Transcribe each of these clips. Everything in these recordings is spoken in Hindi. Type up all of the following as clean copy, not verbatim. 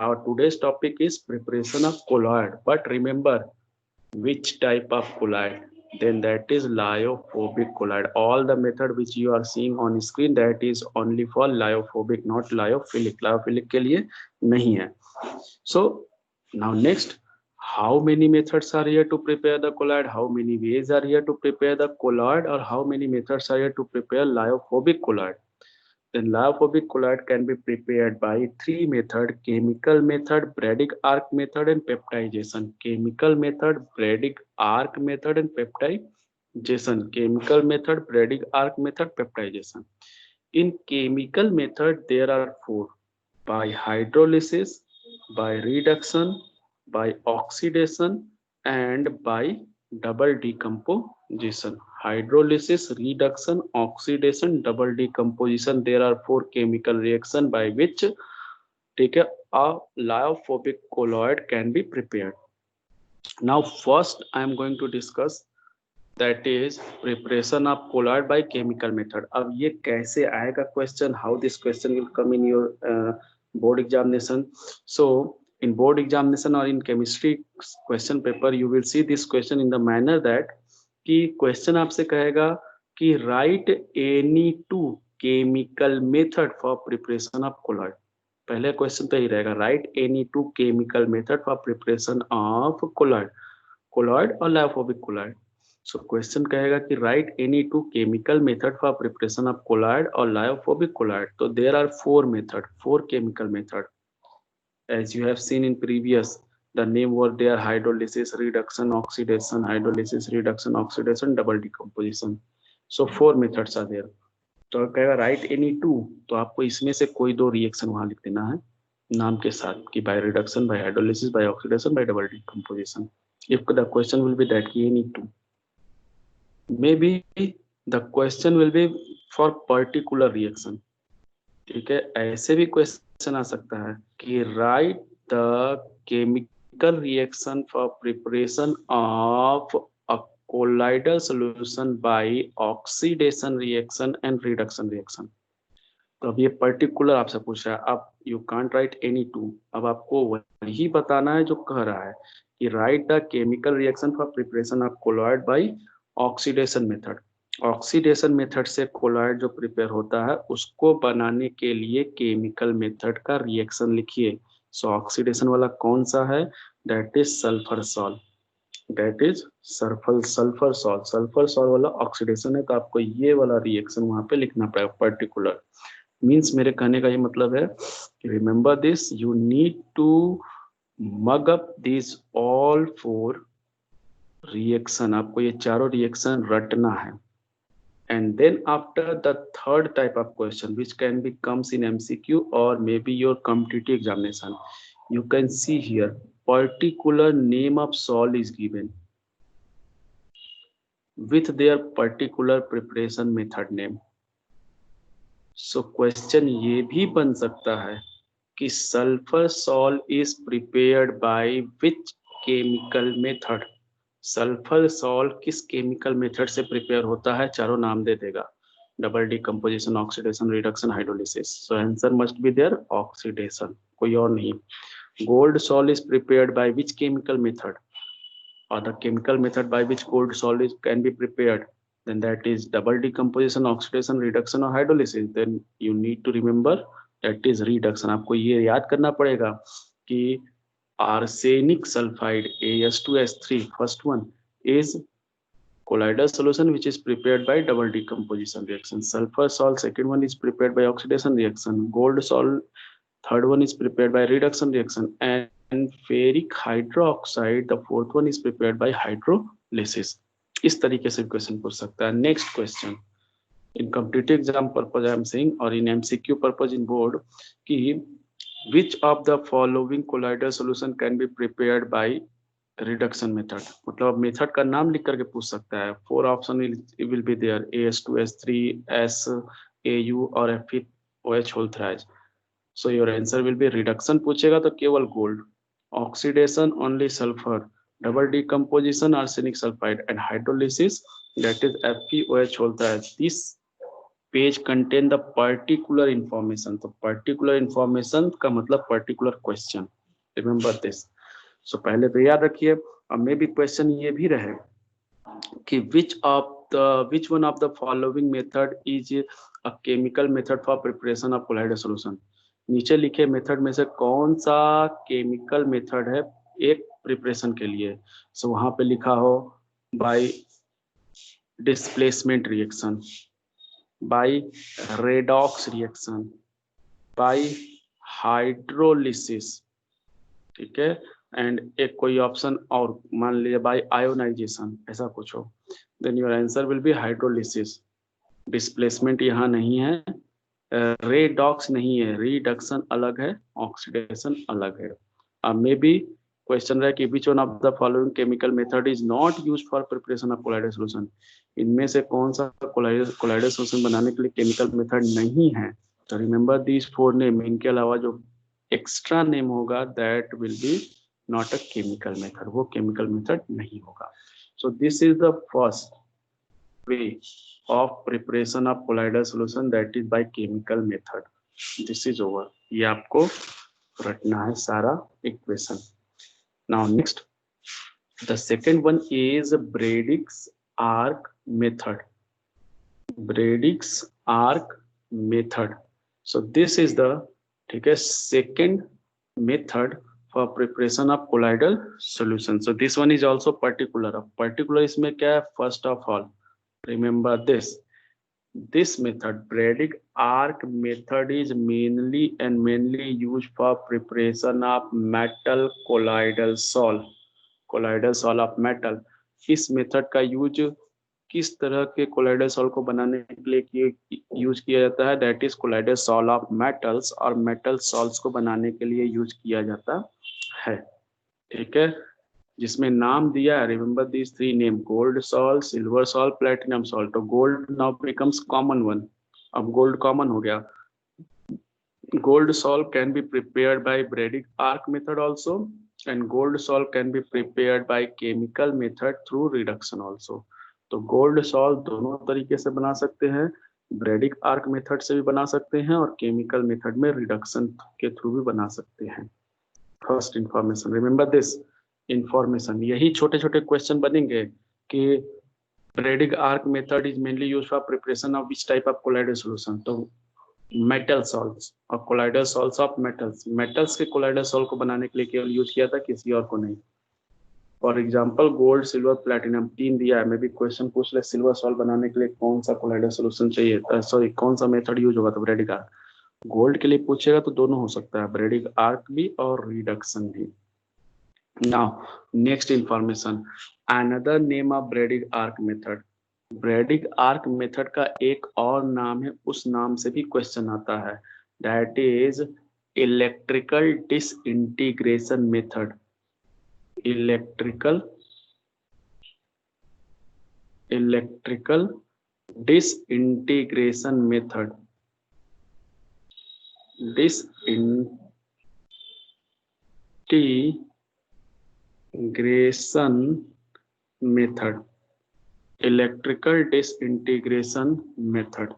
our today's topic is preparation of colloid. But remember, which type of colloid? Then that is lyophobic colloid. All the method which you are seeing on screen, that is only for lyophobic, not lyophilic. Lyophilic के लिए नहीं है. So now next, how many methods are here to prepare the colloid? How many ways are here to prepare the colloid? Or how many methods are here to prepare lyophobic colloid? Then lyophobic colloid can be prepared by three methods: chemical method, Bragg arc method, and peptidization. Chemical method, Bragg arc method, and peptidization. Chemical method, Bragg arc method, peptidization. In chemical method, there are four: by hydrolysis, by reduction, by oxidation, and by double decomposition. Hydrolysis, reduction, oxidation, double decomposition. There are four chemical reactions by which a lyophobic colloid can be prepared. Now, first I am going to discuss that is preparation of colloid by chemical method. अब ये कैसे आएगा question? How this question will come in your board examination? So in board examination or in chemistry question paper, you will see this question in the manner that कि question आपसे कहेगा कि write any two chemical method for preparation of colloid. पहले क्वेश्चन तो ही रहेगा, write any two chemical method for preparation of colloid और lyophobic colloid. So question कहेगा कि write any two chemical method for preparation of colloid or lyophobic colloid. So there are four chemical method. As you have seen in previous, the name were there: hydrolysis, reduction, oxidation, hydrolysis, reduction, oxidation, double decomposition. So four methods are there. तो कहेगा write any two, तो आपको इसमें से कोई दो रिएक्शन वहां लिख देना है नाम के साथ कि by reduction, by hydrolysis, by oxidation, by double decomposition. If the question will be that any two, maybe the question will be for particular reaction. ठीक है, ऐसे भी क्वेश्चन आ सकता है कि write the chemical reaction for preparation of a colloidal solution bye oxidation reaction and reduction reaction. तो अब ये पर्टिकुलर आपसे पूछ रहा है. अब you can't right any two. अब आपको वही बताना है जो कह रहा है कि write the chemical reaction for preparation of colloid by oxidation method. Oxidation method से कोलॉइड जो प्रिपेयर होता है उसको बनाने के लिए केमिकल मेथड का रिएक्शन लिखिए. सो ऑक्सीडेशन वाला कौन सा है? That is sulphur salt. That is sulphur salt. Sulphur salt वाला ऑक्सीडेशन है, तो आपको ये वाला रिएक्शन वहां पे लिखना पड़ेगा पर्टिकुलर. मीन्स मेरे कहने का ये मतलब है कि remember this, you need to mug up this all four reaction. आपको ये चारों रिएक्शन रटना है. And then after the third type of question, which can be comes in MCQ or maybe your competitive examination, you can see here particular name of salt is given with their particular preparation method name. So question ये भी बन सकता है कि sulfur salt is prepared by which chemical method. Sulphur salt किस केमिकल मेथड से प्रिपेयर होता है? चारों नाम दे देगा: double decomposition, oxidation, reduction, hydrolysis. So answer must be there oxidation, कोई और नहीं. Gold salt is prepared by which chemical method, और the chemical method by which gold salt is can be prepared, then that is double decomposition, oxidation, reduction और hydrolysis. then you need to remember that is reduction. आपको ये याद करना पड़ेगा कि arsenic sulfide As2S3, first one is colloidal solution which is prepared by double decomposition reaction. Sulfur salt, second one is prepared by oxidation reaction. Gold salt, third one is prepared by reduction reaction. And ferric hydroxide, the fourth one is prepared by hydrolysis. इस तरीके से क्वेश्चन पूछ सकता है. Next question in competitive exam purpose I am saying और in MCQ purpose in board कि which of the following colloidal solution can be prepared by reduction method. मतलब मेथड का नाम लिख करके पूछ सकता है. Four option will be there: As2S3, SAU और FeOH whole thrice. So your answer will be reduction पूछेगा तो केवल gold, oxidation only sulphur, double decomposition arsenic sulfide, and hydrolysis that is FeOH whole thrice. This page contain the particular information, तो पर्टिकुलर इंफॉर्मेशन का मतलब पर्टिकुलर क्वेश्चन, रिमेंबर दिस। सो पहले तो याद रखिए। और मे बी क्वेश्चन ये भी रहे कि which one of the following method is a chemical method for preparation of colloidal solution। नीचे लिखे मेथड में से कौन सा केमिकल मेथड है एक प्रिपरेशन के लिए। सो वहां पे लिखा हो by displacement reaction, by redox reaction, by hydrolysis, ठीक है। एंड एक कोई ऑप्शन और मान लीजिए बाय आयोनाइजेशन, ऐसा कुछ हो, then your answer will be hydrolysis. Displacement यहाँ नहीं है, रेडॉक्स नहीं है, रिडक्शन अलग है, ऑक्सीडेशन अलग है। मे बी क्वेश्चन है कि which one of the following chemical method is not used for preparation of colloidal solution. इनमें से कौन सा कोलाइडल सॉल्यूशन बनाने के लिए केमिकल मेथड नहीं है। तो रिमेंबर दीज 4 नेम, इनके अलावा जो एक्स्ट्रा नेम होगा that will B not a chemical method, वो केमिकल मेथड नहीं होगा। So this is the first way of preparation of colloidal solution, that is by chemical method. This is over, ये आपको रटना है सारा equation. Now next, the second one is Bradig's arc method, Bradig's arc method। So this is the, ठीक है, second method for preparation of colloidal solution। So this one is also particular। अब particular इसमें क्या है, first of all remember this method, Bragg arc method, is mainly used for preparation of metal colloidal salt, colloidal salt of metal। इस मेथड का यूज किस तरह के कोलाइडल सॉल्ट को बनाने के लिए यूज किया जाता है, that is colloidal salt of metals, और मेटल सॉल्ट्स को बनाने के लिए यूज किया जाता है, ठीक है। जिसमें नाम दिया है, remember this 3 name, gold salt, silver salt, platinum salt. तो gold now becomes common one, अब गोल्ड कॉमन हो गया। Gold salt can be prepared by Bredig arc method also, and gold salt can be prepared by chemical method through reduction also. तो गोल्ड सॉल्ट दोनों तरीके से बना सकते हैं, ब्रेडिग आर्क मेथड से भी बना सकते हैं और केमिकल मेथड में रिडक्शन के थ्रू भी बना सकते हैं। First information, remember this information. यही छोटे छोटे क्वेश्चन बनेंगे कि Bragg arc method is mainly used for preparation of which type of colloidal solution। तो मेटल सॉल्ट्स और colloidal salts of metals, metals के कोलाइडल सॉल्ट को बनाने के लिए केवल यूज किया था, किसी और को नहीं। For example gold, silver, platinum 3 दिया है, मे भी क्वेश्चन पूछ ले सिल्वर सॉल्ट बनाने के लिए कौन सा कोलाइडल सॉल्यूशन चाहिए, सॉरी कौन सा मेथड यूज होगा, तो Bragg arc। गोल्ड के लिए पूछेगा तो दोनों हो सकता है, Bragg arc भी और रिडक्शन भी। Now next information, another name of Bragg arc method। Bragg arc method का एक और नाम है, उस नाम से भी क्वेश्चन आता है, that is electrical disintegration method। electrical disintegration method, disintegration method, electrical disintegration method,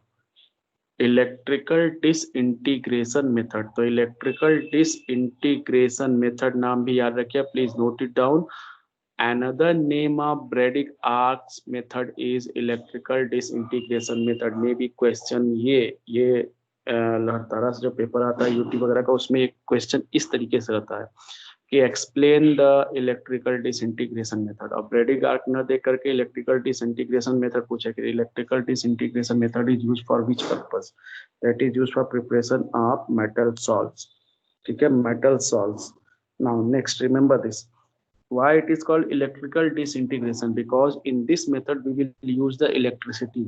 electrical disintegration method. तो इलेक्ट्रिकल डिसइंटीग्रेशन मेथड नाम भी याद रखिए, please note it down. Another name of Bragg arc method is electrical disintegration method। में भी क्वेश्चन ये लहरतारा से जो पेपर आता है यूट्यूब वगैरह का, उसमें एक क्वेश्चन इस तरीके से रहता है कि explain the electrical disintegration method. और Bragg arc न देख करके इलेक्ट्रिकल डिसइंटीग्रेशन मेथड पूछे कि electrical disintegration method is used for which purpose, that is used for preparation of metal salts, ठीक है, metal salts. Now next, remember this, why it is called electrical disintegration, because in this method we will use the electricity।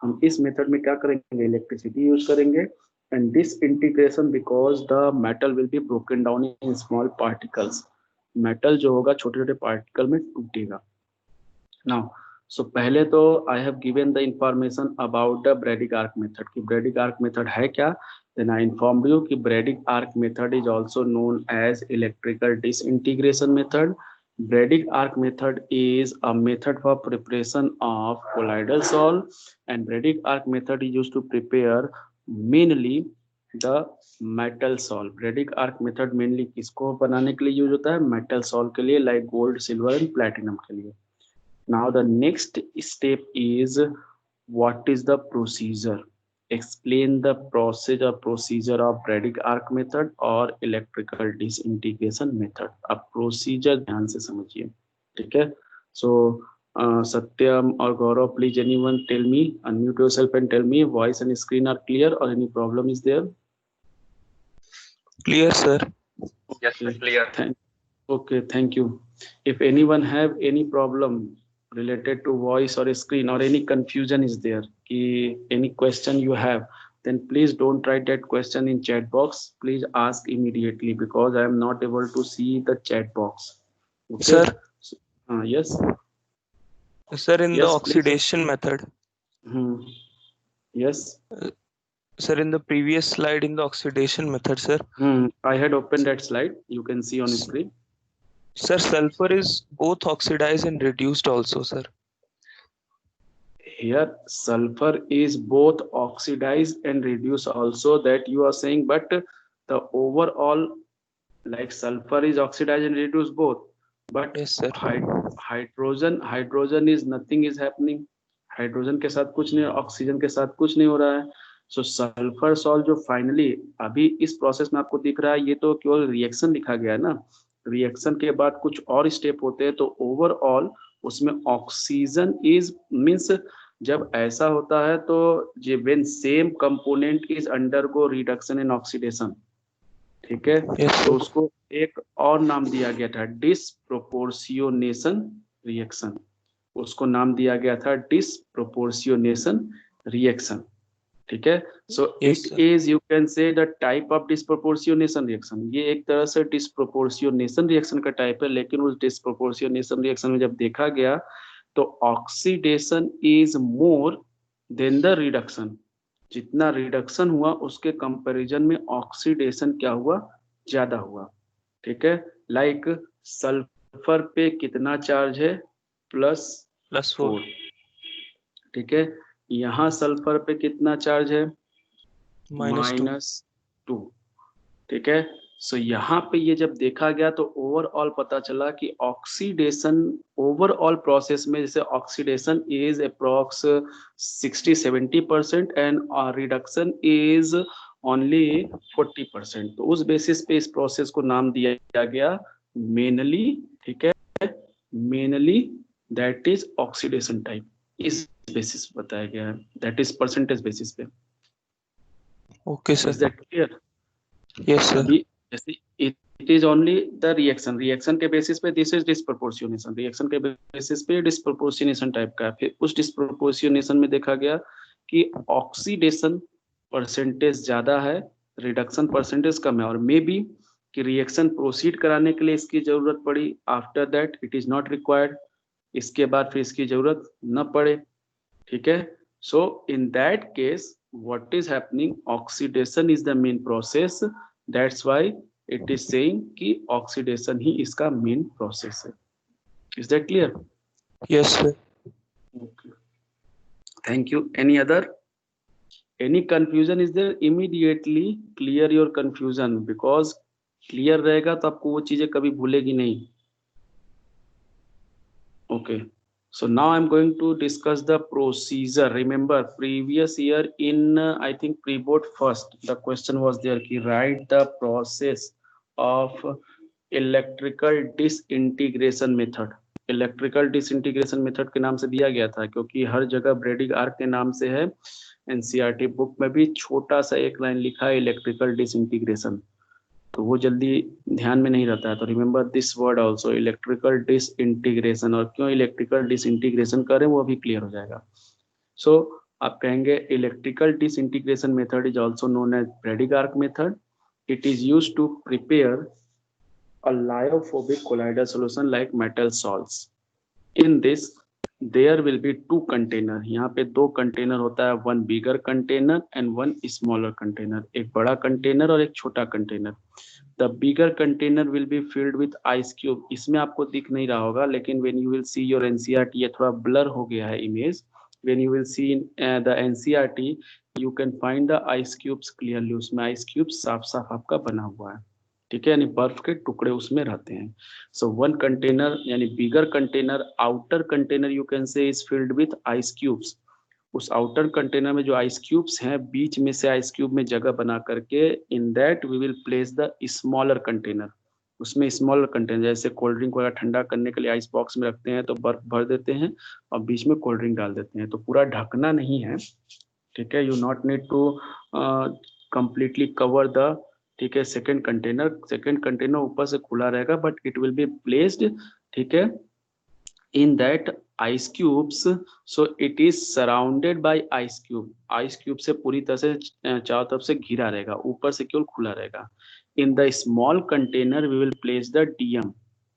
हम इस मेथड में क्या करेंगे, इलेक्ट्रिसिटी यूज करेंगे। And disintegration because the metal will be broken down in small particles। Metal जो होगा छोटे छोटे पार्टिकल में टूटेगा। नाउ सो पहले तो I have given the information about the Bragg arc method कि Bragg arc मेथड है क्या। Then I informed you कि Bragg arc method is also known as electrical disintegration method, Bragg arc method is a method for preparation of colloidal salt, and Bragg arc method is used to prepare mainly the metal salt. Bragg arc method mainly किसको बनाने के लिए यूज होता है? मेटल सॉल्ट के लिए, like gold, silver and platinum के लिए. Now the next step is, what is the procedure? Explain the process or procedure of Bragg arc method or electrical disintegration method. अब procedure ध्यान से समझिए, ठीक है? So Satyam or Gaurav, please anyone tell me, unmute yourself and tell me voice and screen are clear or any problem is there? Clear, sir. Yes, sir, clear. Okay, thank you. If anyone have any problem related to voice or screen or any confusion is there, any question you have, then please don't write that question in chat box. Please ask immediately, because I am not able to see the chat box. Okay? Sir. Yes. Sir, in Yes, the oxidation method. Yes. Sir, in the previous slide, in the oxidation method, sir. I had opened that slide. You can see on screen. Sir, sulfur is both oxidized and reduced also, sir. Here sulfur is both oxidized and reduced also, that you are saying, but the overall, like sulfur is oxidized and reduced both, but yes, sir. hydrogen is nothing is happening. Hydrogen के साथ कुछ नहीं, ऑक्सीजन के साथ कुछ नहीं हो रहा है. सो सल्फर सॉल्ट जो फाइनली अभी इस प्रोसेस में आपको दिख रहा है, ये तो केवल रिएक्शन लिखा गया है ना. रिएक्शन के बाद कुछ और स्टेप होते हैं, तो ओवरऑल उसमें ऑक्सीजन इज मीन्स, जब ऐसा होता है तो ये when same component is undergo reduction in oxidation, ठीक है, तो उसको एक और नाम दिया गया था, डिसप्रोपोर्शियोनेशन रिएक्शन. उसको नाम दिया गया था डिसप्रोपोर्शियोनेशन रिएक्शन, ठीक है. So it is, you can say the type of disproportionation reaction. ये एक तरह से डिसप्रोपोर्शियोनेशन रिएक्शन का टाइप है, लेकिन उस डिसप्रोपोर्शियोनेशन रिएक्शन में जब देखा गया तो oxidation is more than the reduction. जितना रिडक्शन हुआ उसके कंपैरिजन में ऑक्सीडेशन क्या हुआ? ज्यादा हुआ, ठीक है. लाइक सल्फर पे कितना चार्ज है? +4, ठीक है. यहाँ सल्फर पे कितना चार्ज है? -2, ठीक है. सो यहाँ पे ये जब देखा गया तो ओवरऑल पता चला कि ऑक्सीडेशन ओवरऑल प्रोसेस में, जैसे oxidation is approx 60-70% and reduction is only 40%. तो उस बेसिस पे इस प्रोसेस को नाम दिया गया मेनली, ठीक है, mainly that is oxidation type. इस बेसिस बताया गया है, दैट इज परसेंटेज बेसिस पे. Okay sir, is that clear? Yes sir. जैसे it is only the reaction के बेसिस पे दिस इज डिसप्रोपोर्शियोनेशन. रिएक्शन के बेसिस पे डिसप्रोपोर्शियोनेशन टाइप का. फिर उस डिसप्रोपोर्शियोनेशन में देखा गया कि ऑक्सीडेशन परसेंटेज ज्यादा है, रिडक्शन परसेंटेज कम है, और मे बी कि रिएक्शन प्रोसीड कराने के लिए इसकी जरूरत पड़ी. After that it is not required. इसके बाद फिर इसकी जरूरत न पड़े, ठीक है. So in that case what is happening, oxidation is the main process. That's why it is saying कि oxidation ही इसका main process है. Is that clear? Yes sir. Okay. Thank you. Any other? Any confusion is there? Immediately clear your confusion, because clear रहेगा तो आपको वो चीजें कभी भूलेगी नहीं. Okay. So now I'm going to discuss the procedure. Remember previous year in I think pre-board first, the question was there कि write the process of electrical disintegration method. Electrical disintegration method के नाम से दिया गया था, क्योंकि हर जगह ब्रैडिग आर्क के नाम से है. एनसीईआरटी बुक में भी छोटा सा एक लाइन लिखा है इलेक्ट्रिकल डिसइंटीग्रेशन, तो वो जल्दी ध्यान में नहीं रहता है. तो remember this word also, electrical disintegration. और क्यों इलेक्ट्रिकल डिसइंटीग्रेशन करें वो अभी क्लियर हो जाएगा. सो आप कहेंगे electrical disintegration method is also known as Bredig arc method. It is used to prepare a lyophobic colloidal solution like metal salts. In this there will be two container. यहाँ पे दो कंटेनर होता है, one bigger container and one smaller container. एक बड़ा कंटेनर और एक छोटा container. The bigger container will be filled with ice cube. इसमें आपको दिख नहीं रहा होगा, लेकिन when you will see your NCERT, ये थोड़ा ब्लर हो गया है image, when you will see the NCERT you can find the ice cubes clearly. उसमें आइस क्यूब्स साफ साफ आपका बना हुआ है, ठीक है, यानी बर्फ के टुकड़े उसमें रहते हैं। सो वन कंटेनर यानी bigger container, outer container you can say is filled with ice cubes. उस आउटर कंटेनर में जो आइस क्यूब्स हैं, बीच में से आइस क्यूब में जगह बना करके, in that we will place the smaller container. उसमें स्मॉलर कंटेनर, जैसे कोल्ड ड्रिंक वगैरह ठंडा करने के लिए आइस बॉक्स में रखते हैं तो बर्फ भर देते हैं और बीच में कोल्ड ड्रिंक डाल देते हैं, तो पूरा ढकना नहीं है, ठीक है। You not need to completely cover the, ठीक है, सेकेंड कंटेनर ऊपर से खुला रहेगा, but it will be placed, ठीक है, in that ice cubes, so it is surrounded by ice cube। ice cube से पूरी तरह से चारों तरफ से घिरा रहेगा, ऊपर से केवल खुला रहेगा। in the small container we will place the dm,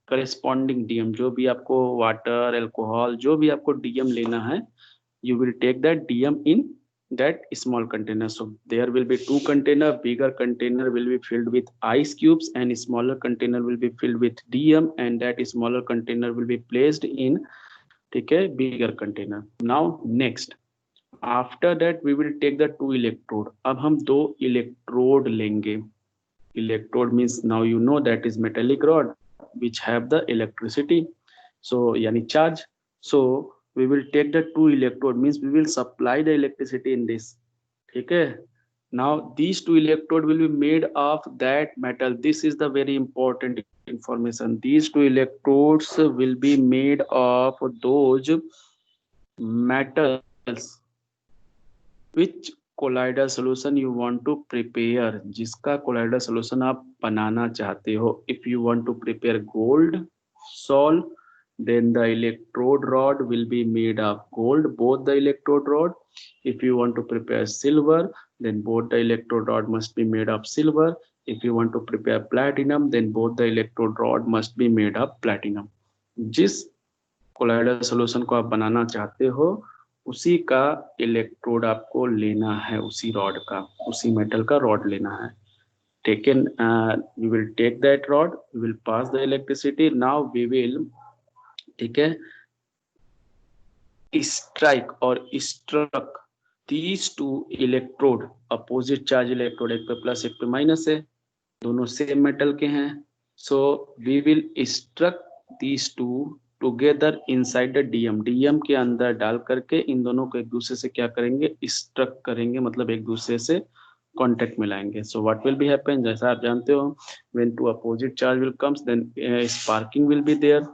corresponding dm, जो भी आपको वाटर, अल्कोहल, जो भी आपको dm लेना है, you will take that dm in that small container। so there will be two container, bigger container will be filled with ice cubes and smaller container will be filled with dm, and that smaller container will be placed in, ठीक है, bigger container। now next, after that we will take the two electrode। अब हम दो electrode लेंगे। electrode means now you know that is metallic rod which have the electricity, so yani charge। so we will take the two electrode, means we will supply the electricity in this, ठीक है। now these two electrode will be made of that metal। this is the very important information। these two electrodes will be made of those metals which colloidal solution you want to prepare, जिसका colloidal solution आप बनाना चाहते हो। if you want to prepare gold sol, then the electrode rod will be made of gold, both the electrode rod। if you want to prepare silver, then both the electrode rod must be made of silver। if you want to prepare platinum, then both the electrode rod must be made of platinum। जिस colloidal solution को आप बनाना चाहते हो उसी का इलेक्ट्रोड आपको लेना है, उसी रॉड का, उसी मेटल का रॉड लेना है। taken we will take that rod, we will pass the electricity। now we will, ठीक है, strike और struck these two electrode, opposite charge electrode, एक पे प्लस एक पे माइनस है, दोनों सेम मेटल के हैं। so we will struck these two together inside the DM, DM के अंदर डाल करके इन दोनों को एक दूसरे से क्या करेंगे, स्ट्रक करेंगे, मतलब एक दूसरे से कांटेक्ट में लाएंगे। So what will be happen, जैसा आप जानते हो, when two opposite charge will comes then sparking will be there,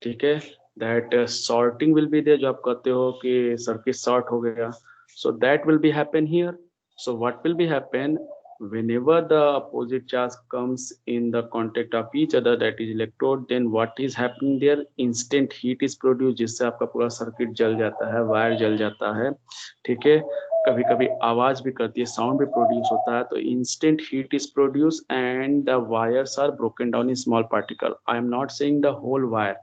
ठीक है, that shorting will be there, जो आप कहते हो कि सर्किट शॉर्ट हो गया। So that will be happen here. So what will be happen, whenever the opposite charge comes in the contact of each other, that is electrode, then what is happening there, instant heat is produced, जिससे आपका पूरा सर्किट जल जाता है, वायर जल जाता है, ठीक है, कभी कभी आवाज भी करती है, साउंड भी प्रोड्यूस होता है। तो instant heat is produce and the wires are broken down in small particle. I am not saying the whole wire,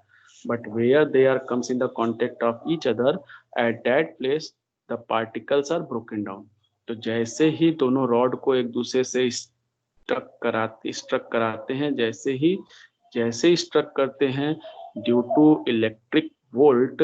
but where they are comes in the contact of each other, at that place the particles are broken down। तो जैसे ही दोनों रॉड को एक दूसरे से स्ट्रक कराते हैं, जैसे ही स्ट्रक करते हैं, due to electric volt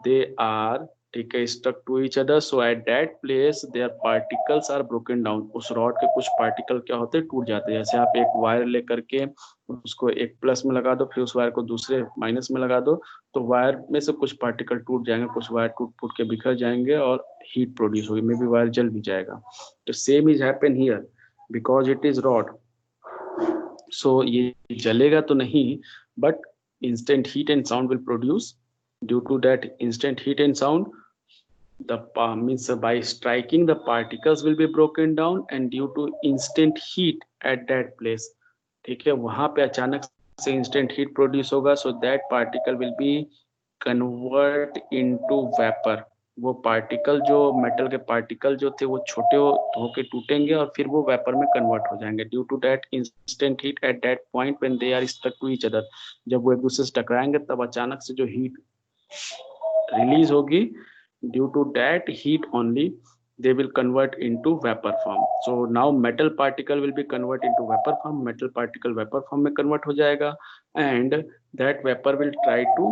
they are, ठीक है, struck to each other. So at that place there particles are broken down. उस रॉड के कुछ पार्टिकल क्या होते हैं, टूट जाते हैं। जैसे आप एक वायर लेकर के उसको एक प्लस में लगा दो, फिर उस वायर को दूसरे माइनस में लगा दो, तो वायर में से कुछ पार्टिकल टूट जाएंगे, कुछ वायर टूट फूट के बिखर जाएंगे और हीट प्रोड्यूस होगी, मे बी वायर जल भी जाएगा। तो same is happen here because it is rod. So ये जलेगा तो नहीं, but instant heat and sound will produce. Due to that instant heat and sound, the means by striking the particles will be broken down, and due to instant heat at that place, ठीक है, वहां पे अचानक से इंस्टेंट हीट प्रोड्यूस होगा। So that particle will be convert into vapour. वो पार्टिकल, जो मेटल के पार्टिकल जो थे, वो छोटे होके टूटेंगे और फिर वो वेपर में कन्वर्ट हो जाएंगे। Due to that instant heat at that point when they are stuck to each other, जब वो एक दूसरे से टकराएंगे तब अचानक से जो हीट रिलीज होगी, due to that heat only they will convert into vapor form. So now metal particle will be convert into vapor form. Metal particle vapor form में convert हो जाएगा, and that vapor will try to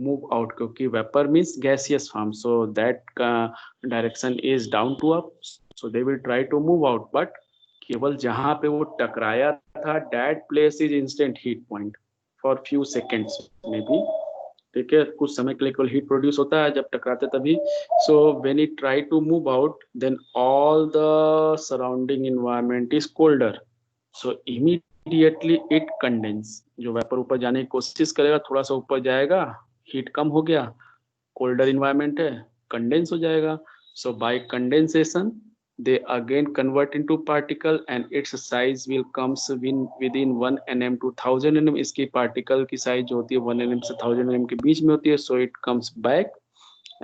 move out, क्योंकि vapor means gaseous form, so that direction is down to up, so they will try to move out, but केवल जहां पे वो टकराया था, that place is instant heat point for few seconds maybe. ठीक है, कुछ समय के लिए केवल हीट प्रोड्यूस होता है जब टकराते तभी. So when it try to move out, then all the surrounding environment is colder, so immediately it condense. जो वेपर ऊपर जाने की कोशिश करेगा, थोड़ा सा ऊपर जाएगा, हीट कम हो गया, कोल्डर इन्वायरमेंट है, कंडेंस हो जाएगा. So by condensation they again convert into particle and its size will comes within 1 nm to 1000 nm. इसकी particle की size जो होती है 1 nm से 1000 nm के बीच में होती है. So it comes back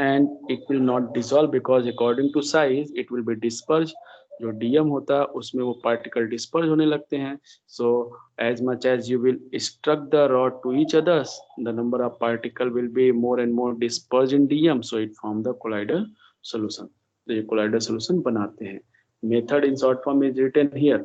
and it will not dissolve because according to size it will be dispersed. जो DM होता है उसमें वो particle disperse होने लगते हैं. So as much as you will struck the rod to each others, the number of particle will be more and more dispersed in DM. So it form the colloidal solution. तो ये कोलाइडल सोल्यूशन बनाते हैं. Method in short form is written here.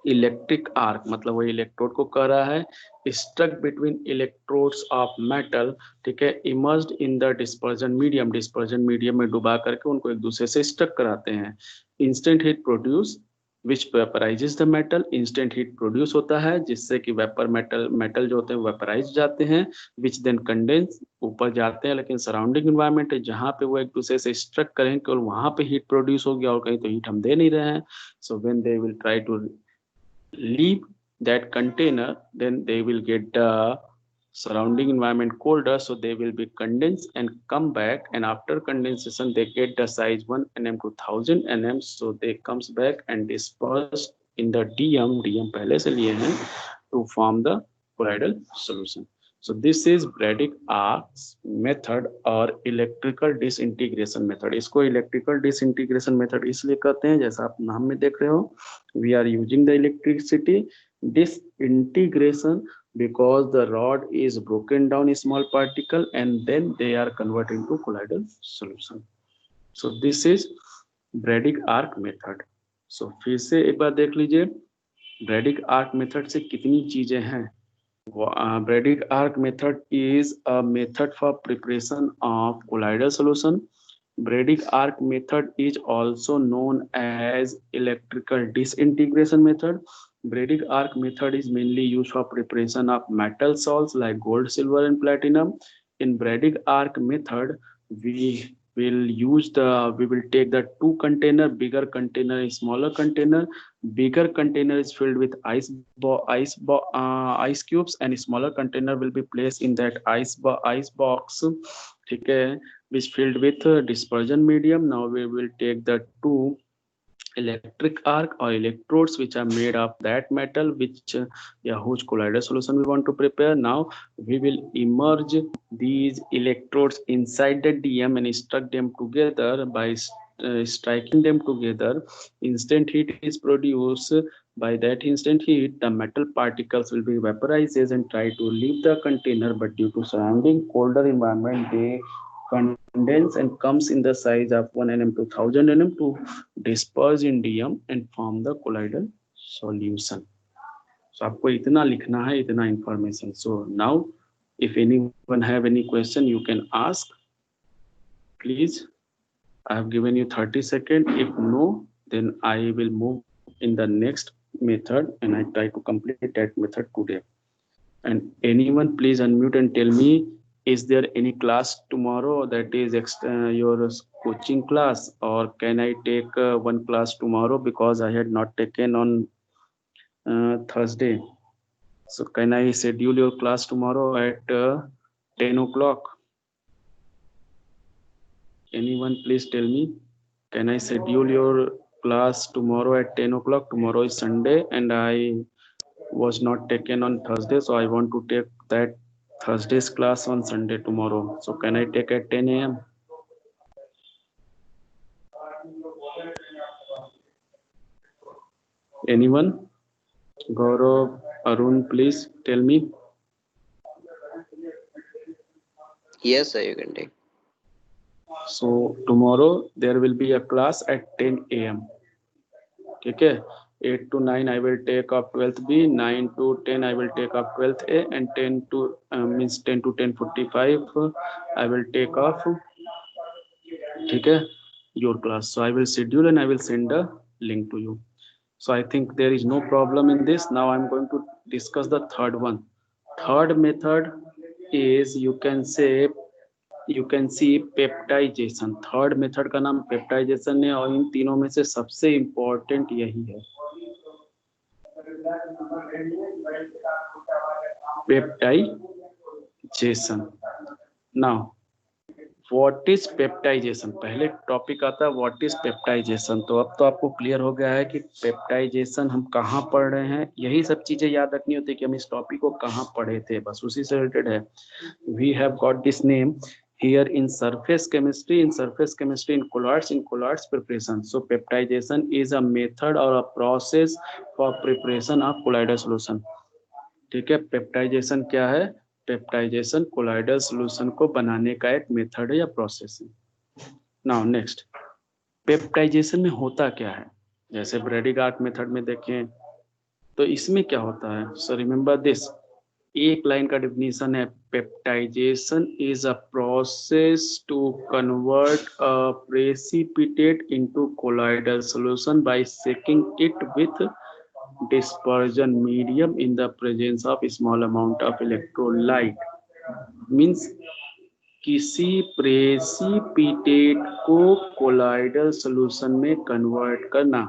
Electric arc मतलब वो इलेक्ट्रोड को कह रहा है, struck between electrodes of metal, ठीक है, emerged in the dispersion medium. Dispersion medium में डुबा करके उनको एक दूसरे से स्ट्रक कराते हैं. Instant heat produce which vaporises the metal. Instant heat produce होता है जिससे कि वेपर मेटल जो होते हैं वेपराइज जाते हैं, विच देन कंडेंस ऊपर जाते हैं, लेकिन सराउंडिंग एनवायरनमेंट है जहाँ पे वो एक दूसरे से स्ट्रक करेंगे केवल वहां पे हीट प्रोड्यूस होगी, और कहीं तो हीट हम दे नहीं रहे हैं. So when they will try to leave that container, then they will get the surrounding environment colder, so they will be condensed and come back, and after condensation they get the size 1 nm to 1000 nm, so they comes back and disperse in the DM पहले से लिए हैं, to form the colloidal solution. So this is Bragg arc method और electrical disintegration method. इसको electrical disintegration method इसलिए कहते हैं, जैसा आप नाम में देख रहे हो, we are using the electricity disintegration because the rod is broken down in small particle and then they are converted into colloidal solution. So this is Bragg arc method. So फिर से एक बार देख लीजिए Bragg arc method से कितनी चीजें हैं. Bragg arc method is a method for preparation of colloidal solution. Bragg arc method is also known as electrical disintegration method. Bragg arc method is mainly used for preparation of metal salts like gold, silver, and platinum. In Bragg arc method, we will take the two container, bigger container, smaller container. Bigger container is filled with ice cubes, and smaller container will be placed in that ice box, ठीक है, which filled with dispersion medium. Now we will take the two electric arc or electrodes which are made of that metal, which whose colloidal solution we want to prepare. Now we will immerse these electrodes inside the DM and struck them together. By striking them together, instant heat is produced. By that instant heat, the metal particles will be vaporized and try to leave the container, but due to surrounding colder environment, they condense and comes in the size of 1 nm to 1000 nm to disperse in DM and form the colloidal solution. So आपको इतना लिखना है, इतना information. So now if anyone have any question, you can ask. Please, I have given you 30 seconds. If no, then I will move in the next method and I try to complete that method today. And anyone please unmute and tell me, is there any class tomorrow that is your coaching class, or can I take one class tomorrow because I had not taken on Thursday? So can I schedule your class tomorrow at 10 o'clock? Anyone please tell me, can I schedule your class tomorrow at 10 o'clock? Tomorrow is Sunday and I was not taken on Thursday, so I want to take that Thursday's class on Sunday tomorrow. So can I take at 10 a.m.? Anyone? Gaurav, Arun, please tell me. Yes, sir, you can take. So tomorrow there will be a class at 10 a.m. ठीक है, 8 to 9 I will take up 12th B, 9 to 10 I will take up 12th A, and 10 to means 10 to 10:45 I will take off, ठीक है, your class. So I will schedule and I will send a link to you. So I think there is no problem in this. Now I'm going to discuss the third one. Third method is you can see peptization. Third method का नाम पेप्टाइजेशन है और इन तीनों में से सबसे इंपॉर्टेंट यही है, peptization. Now what is peptization, पहले टॉपिक आता है व्हाट इज पेप्टाइजेशन. तो अब तो आपको क्लियर हो गया है कि पेप्टाइजेशन हम कहाँ पढ़ रहे हैं. यही सब चीजें याद रखनी होती है कि हम इस टॉपिक को कहाँ पढ़े थे, बस उसी से रिलेटेड है. We have got this name here in surface chemistry in colloids preparation. So peptidation is a method or a process for preparation of colloidal solution. ठीक है, पेप्टाइजेशन क्या है? पेप्टाइजेशन कोलाइडल सॉल्यूशन को बनाने का एक मेथड है या प्रोसेस है. नाउ नेक्स्ट, पेप्टाइजेशन में होता क्या है? जैसे ब्रेडिगार्ट मेथड में देखें तो इसमें क्या होता है. सो रिमेंबर दिस, एक लाइन का डिफिनीशन है, peptization is a process to convert a precipitate into colloidal solution by shaking it with dispersion medium in the presence of small amount of electrolyte. Means किसी प्रेसिपिटेट को कोलाइडल सॉल्यूशन में कन्वर्ट करना.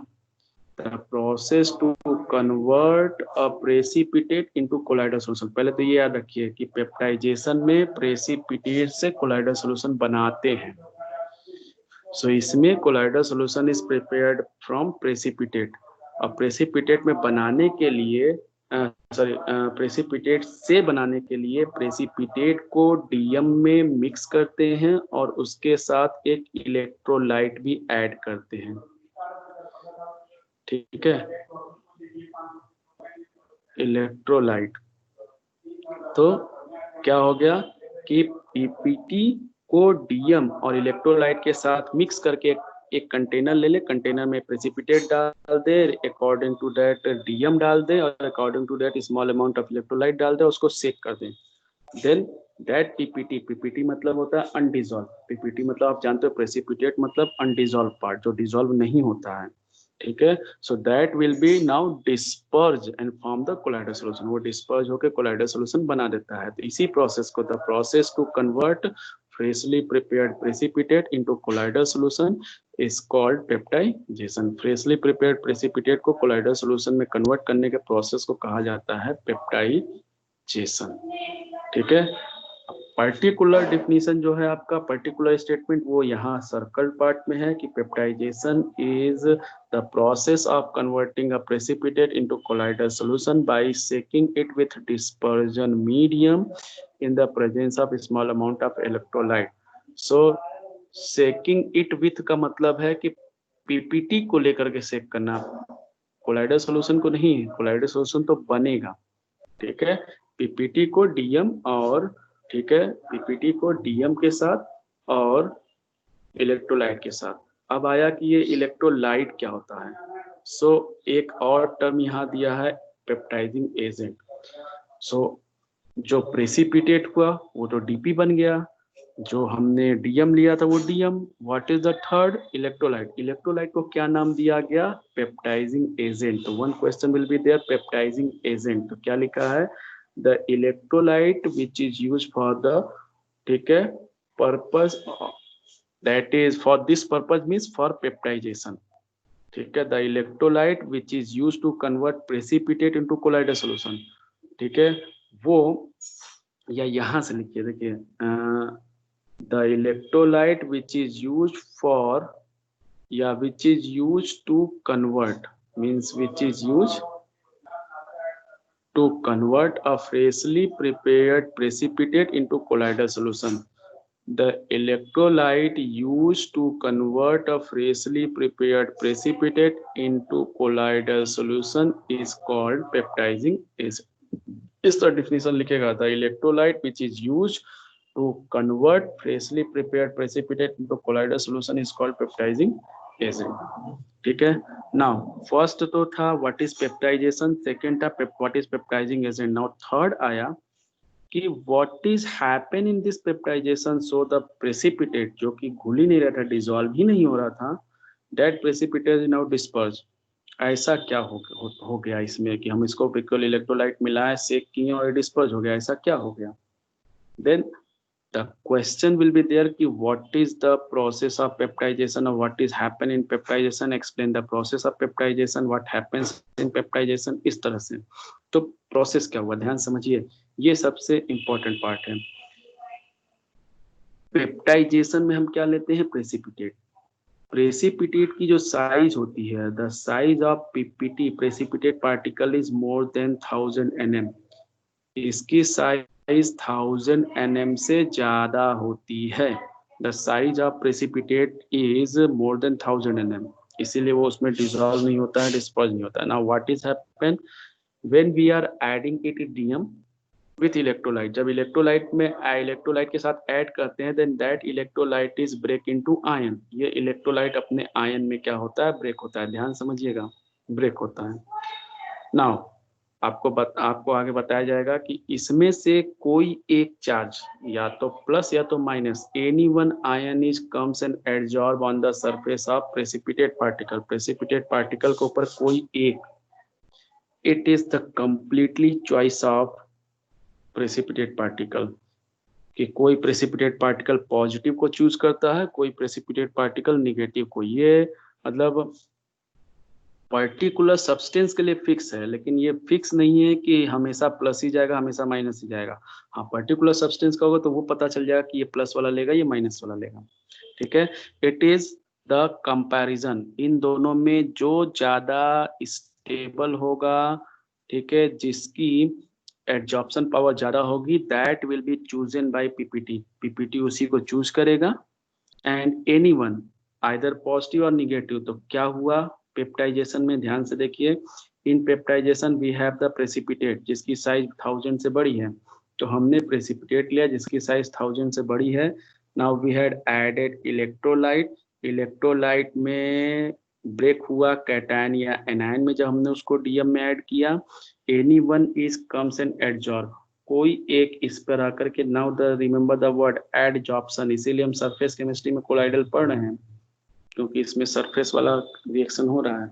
The process to convert a precipitate into colloidal solution. पहले तो ये याद रखिए कि पेप्टाइजेशन में प्रेसिपिटेट से कोलाइडल सॉल्यूशन बनाते हैं. सो इसमें colloidal solution is prepared from precipitate. अब प्रेसिपिटेट में बनाने के लिए प्रेसिपिटेट से बनाने के लिए प्रेसिपिटेट को डीएम में मिक्स करते हैं और उसके साथ एक इलेक्ट्रोलाइट भी ऐड करते हैं. ठीक है, इलेक्ट्रोलाइट. तो क्या हो गया कि पीपीटी को डीएम और इलेक्ट्रोलाइट के साथ मिक्स करके एक कंटेनर ले ले, कंटेनर में प्रेसिपिटेट डाल दे, अकॉर्डिंग टू दैट डीएम डाल दे और according to that small amount of electrolyte डाल दे, उसको सेक कर दे. देन दैट पीपीटी मतलब होता है अनडिजॉल्व. पीपीटी मतलब आप जानते हो, प्रेसिपिटेट मतलब अनडिजॉल्व पार्ट, जो डिजॉल्व नहीं होता है. ठीक है, so that will be now disperse and form the colloidal solution. वो डिस्पर्ज होकर कोलाइडल सॉल्यूशन बना देता है. तो इसी प्रोसेस को, the process to convert freshly prepared precipitate into colloidal solution is called peptization. Freshly prepared precipitate को कोलाइडल सॉल्यूशन में कन्वर्ट करने के प्रोसेस को कहा जाता है पेप्टाइजेशन. ठीक है, पर्टिकुलर डिफिनीशन जो है आपका, पर्टिकुलर स्टेटमेंट, वो यहाँ सर्कल पार्ट में है कि peptization is the process of converting a precipitate into colloidal solution by shaking it with dispersion medium in the presence of small amount of electrolyte. So shaking it with का मतलब है कि पीपीटी को लेकर के शेक करना, कोलाइडल सॉल्यूशन को नहीं. कोलाइडल सॉल्यूशन तो बनेगा. ठीक है, पीपीटी को डीएम और, ठीक है, पीपीटी को डीएम के साथ और इलेक्ट्रोलाइट के साथ. अब आया कि ये इलेक्ट्रोलाइट क्या होता है. सो एक और टर्म यहाँ दिया है, पेप्टाइजिंग एजेंट. सो जो प्रेसिपिटेट हुआ वो तो डीपी बन गया, जो हमने डीएम लिया था वो DM. What is the third? Electrolyte. Electrolyte को क्या नाम दिया गया? Peptizing agent. तो one question will be there, peptizing agent. तो क्या लिखा है? The electrolyte which is use for the, ठीक है, purpose, that is for this purpose means for peptization. ठीक है, the electrolyte which is use to convert precipitate into colloidal solution. ठीक है, वो, या यहां से लिखिए, देखिए, the electrolyte which is use for, या which is use to convert, means which is use to convert a freshly prepared precipitate into colloidal solution. The electrolyte used to convert a freshly prepared precipitate into colloidal solution is called peptizing agent. इस तरह डिफिनेशन लिखेगा, the electrolyte which is use to convert freshly prepared precipitate into colloidal solution is called peptizing agent. ठीक है. Now first तो था what is peptization, second था what is peptizing agent. Now third आया कि what is happen in this peptization, so the precipitate जो कि घुल ही नहीं रहा था, डिसॉल्व ही नहीं हो रहा था, that precipitate is now dispersed. ऐसा क्या हो गया इसमें कि हम इसको बिल्कुल इलेक्ट्रोलाइट मिलाए, सेक किए और डिस्पर्स हो गया, ऐसा क्या हो गया? Then the question will be there कि what is the process of peptidation or what is happen in peptidation, explain the process of peptidation, what happens in peptidation, इस तरह से. तो प्रोसेस क्या हुआ, ध्यान समझिए, ये सबसे इंपॉर्टेंट पार्ट है. पेप्टाइजेशन में हम क्या लेते हैं? प्रेसिपिटेट. प्रेसिपिटेट की जो साइज होती है, the size of PPT precipitate particle is more than 1000 nm. इसकी साइज 1000 nm से ज्यादा होती है. The size of precipitate is more than 1000 nm, इसीलिए वो उसमें डिसॉल्व नहीं होता है, डिस्पर्स नहीं होता है. Now what is happen when we are adding इटिडियम विथ इलेक्ट्रोलाइट. जब इलेक्ट्रोलाइट में इलेक्ट्रोलाइट के साथ ऐड करते हैं, then that electrolyte is break into ion. ये इलेक्ट्रोलाइट अपने आयन में क्या होता है? ब्रेक होता है. ध्यान समझिएगा, ब्रेक होता है. नाउ आपको आगे बताया जाएगा कि इसमें से कोई एक चार्ज, या तो प्लस या तो minus, any one ion is comes and absorb on the surface of precipitate particle. Precipitate particle के ऊपर कोई एक, it is the completely choice of precipitate particle कि कोई प्रेसिपिटेट पार्टिकल पॉजिटिव को चूज करता है, कोई प्रेसिपिटेट पार्टिकल निगेटिव को. ये मतलब पर्टिकुलर सब्सटेंस के लिए फिक्स है, लेकिन ये फिक्स नहीं है कि हमेशा प्लस ही जाएगा, हमेशा माइनस ही जाएगा. हाँ, पर्टिकुलर सब्सटेंस का होगा तो वो पता चल जाएगा कि ये प्लस वाला लेगा, ये माइनस वाला लेगा. ठीक है. इट इज द कंपैरिजन, इन दोनों में जो ज्यादा स्टेबल होगा, ठीक है, जिसकी एडजॉर्प्शन पावर ज्यादा होगी, that will be chosen by PPT. PPT उसी को चूज करेगा. And anyone either positive or negative. तो क्या हुआ पेप्टाइजेशन में? ध्यान से देखिए. In peptization we have the precipitate जिसकी साइज 1000 से बड़ी है. तो हमने प्रेसिपिटेट लिया जिसकी साइज 1000 से बड़ी है. Now we had added electrolyte. Electrolyte में ब्रेक हुआ कैटायन या एनायन में, जब हमने उसको डीएम में ऐड किया. Any one is comes and adsorb, कोई एक इस पर आकर के. Now the remember the word adsorption, इसीलिए हम सरफेस केमिस्ट्री में कोलाइडल पढ़ रहे हैं, क्योंकि इसमें सरफेस वाला रिएक्शन हो रहा है.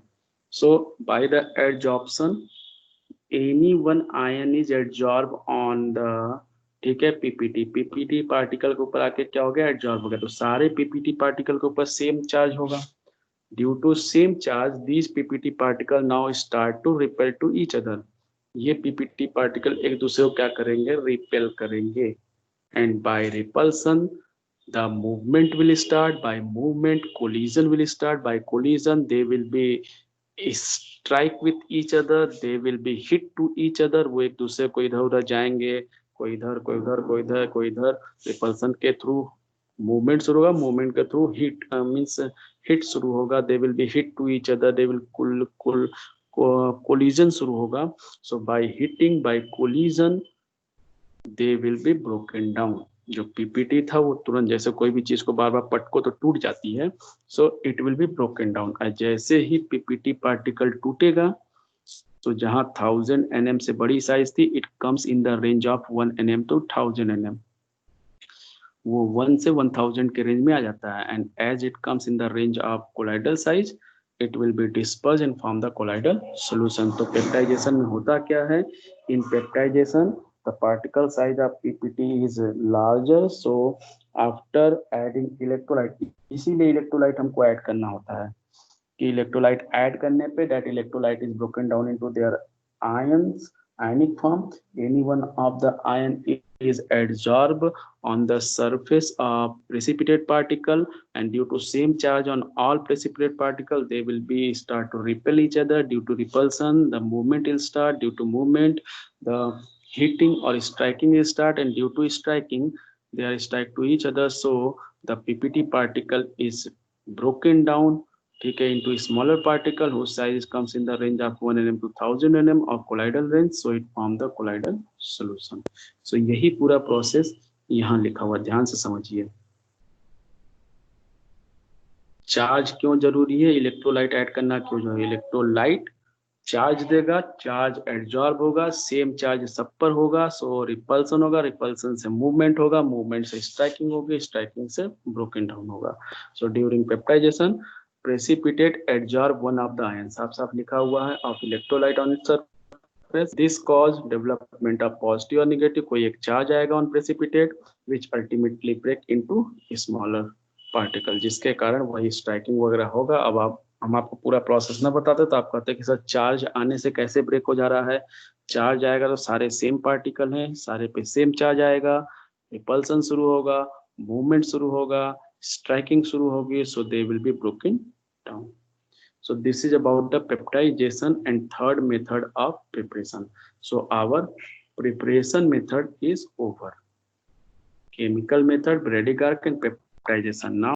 So by the adsorption any one ion is adsorb on the, ठीक है, पीपीटी. पीपीटी पार्टिकल के ऊपर आके क्या हो गया? एडजॉर्ब हो गया. तो सारे पीपीटी पार्टिकल के ऊपर सेम चार्ज होगा. Due to same charge these PPT particle now start to repel to each other. ये पीपीटी पार्टिकल एक दूसरे को क्या करेंगे? रिपेल करेंगे. And by repulsion the movement will start. By movement collision will start. By collision they will be strike with each other, they will be hit to each other. वो एक दूसरे को इधर उधर जाएंगे, कोई इधर कोई उधर कोई इधर कोई इधर. रिपल्सन के थ्रू मूवमेंट शुरू होगा, मूवमेंट के थ्रू हिट मींस हिट शुरू होगा. They will be hit to each other, they will collision शुरू होगा. So by hitting, by collision they will be broken down. जो पीपीटी था वो तुरंत, जैसे कोई भी चीज को बार बार पटको तो टूट जाती है, so it will be broken down. जैसे ही पीपीटी पार्टिकल टूटेगा, तो जहां 1000 nm से बड़ी साइज थी, it comes in the range of 1 nm to 1000 nm. वो 1 से 1000 के रेंज में आ जाता है. And as it comes in the range of colloidal size, it will be disperse and form the colloidal solution. तो पेप्टाइजेशन में होता क्या है? In peptization the particle size of PPT is larger, so after adding electrolyte, इसीलिए इलेक्ट्रोलाइट हमको ऐड करना होता है कि इलेक्ट्रोलाइट ऐड करने पे that electrolyte is broken down into their ions, ionic form. Any one of the ion is adsorbed on the surface of precipitate particle, and due to same charge on all precipitate particle, they will be start to repel each other. Due to repulsion, the movement will start. Due to movement, the hitting or striking will start, and due to striking they are strike to each other. So the PPT particle is broken down, ठीक है, into smaller particle whose size comes in the range of 1 nm to 1000 nm of colloidal range, so it form the colloidal solution. So यही पूरा process यहाँ लिखा हुआ, ध्यान से समझिए। चार्ज क्यों जरूरी है, इलेक्ट्रोलाइट ऐड करना क्यों जरूरी है? इलेक्ट्रोलाइट चार्ज देगा, चार्ज एब्जॉर्ब होगा, सेम चार्ज सब पर होगा, सो रिपल्सन होगा, रिपल्सन से मूवमेंट होगा, मूवमेंट से स्ट्राइकिंग होगी, स्ट्राइकिंग से ब्रोकन डाउन होगा। So during peptization precipitate absorb one of the ion, साफ साफ लिखा हुआ है, of electrolyte on its surface, this cause development of positive और नेगेटिव, कोई एक चार्ज आएगा on precipitate which ultimately break into smaller particle, जिसके कारण वही स्ट्राइकिंग वगैरह होगा। अब आप, हम आपको पूरा प्रोसेस ना बताते तो आप कहते कि सर चार्ज आने से कैसे ब्रेक हो जा रहा है। चार्ज आएगा तो सारे सेम पार्टिकल हैं, सारे पे सेम चार्ज आएगा, रिपल्सन शुरू होगा, मूवमेंट शुरू होगा, स्ट्राइकिंग शुरू होगी, so they will be broken down. So this is about the peptidization and third method of preparation. So our preparation method is over. Chemical method, Brady-Gark and peptidization. Now